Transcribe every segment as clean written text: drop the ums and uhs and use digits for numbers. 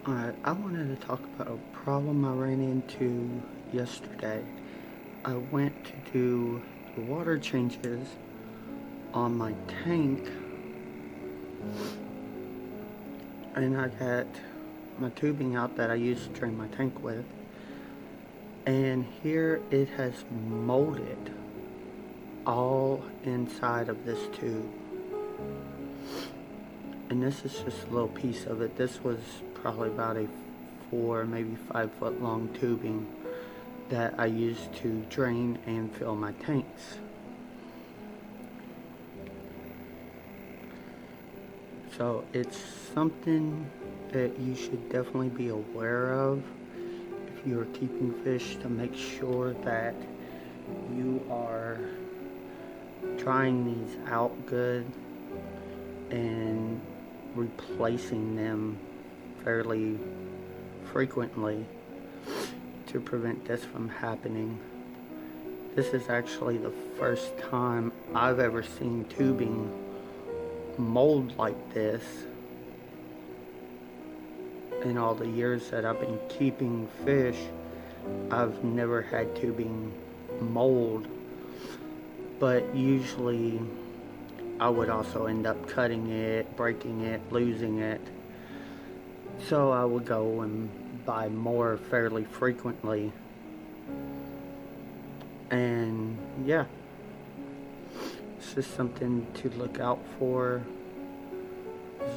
Alright, I wanted to talk about a problem I ran into yesterday. I went to do the water changes on my tank, and I got my tubing out that I used to drain my tank with, and here it has molded all inside of this tube. And this is just a little piece of it. This was probably about a 4, maybe 5 foot long tubing that I used to drain and fill my tanks. So it's something that you should definitely be aware of if you are keeping fish, to make sure that you are trying these out good and replacing them fairly frequently to prevent this from happening. This is actually the first time I've ever seen tubing mold like this in all the years that I've been keeping fish. I've never had tubing mold, but usually I would also end up cutting it, breaking it, losing it. So I would go and buy more fairly frequently. And yeah, it's just something to look out for.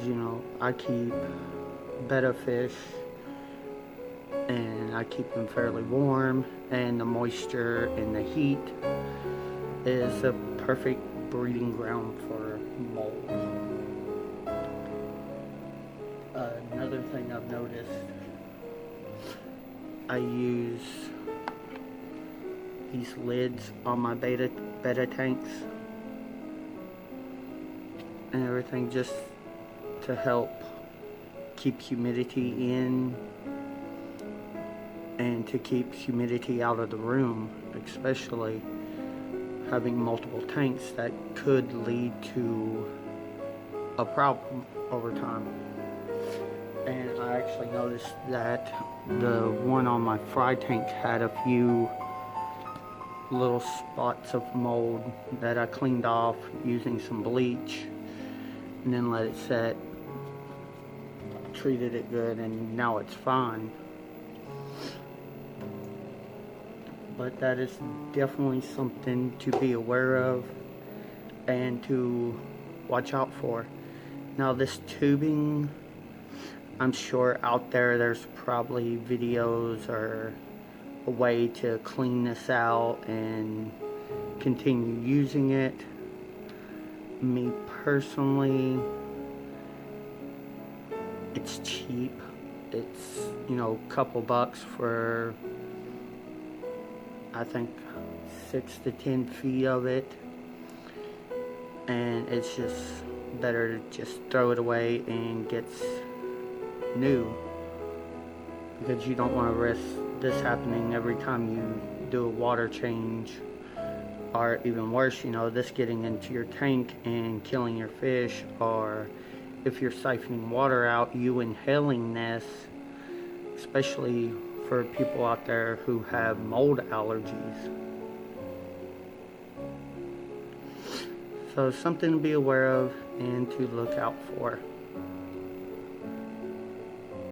You know, I keep betta fish and I keep them fairly warm, and the moisture and the heat is a perfect breeding ground for mold. Another thing I've noticed, I use these lids on my betta tanks and everything, just to help keep humidity in and to keep humidity out of the room, especially having multiple tanks that could lead to a problem over time. And I actually noticed that the one on my fry tank had a few little spots of mold that I cleaned off using some bleach and then let it set, treated it good, and now it's fine. But that is definitely something to be aware of and to watch out for. Now this tubing, I'm sure out there's probably videos or a way to clean this out and continue using it. Me personally, it's cheap. It's, you know, a couple bucks for, I think, 6 to 10 feet of it, and it's just better to just throw it away and get new, because you don't want to risk this happening every time you do a water change, or even worse, you know, this getting into your tank and killing your fish, or if you're siphoning water out, you inhaling this, especially for people out there who have mold allergies. So something to be aware of and to look out for.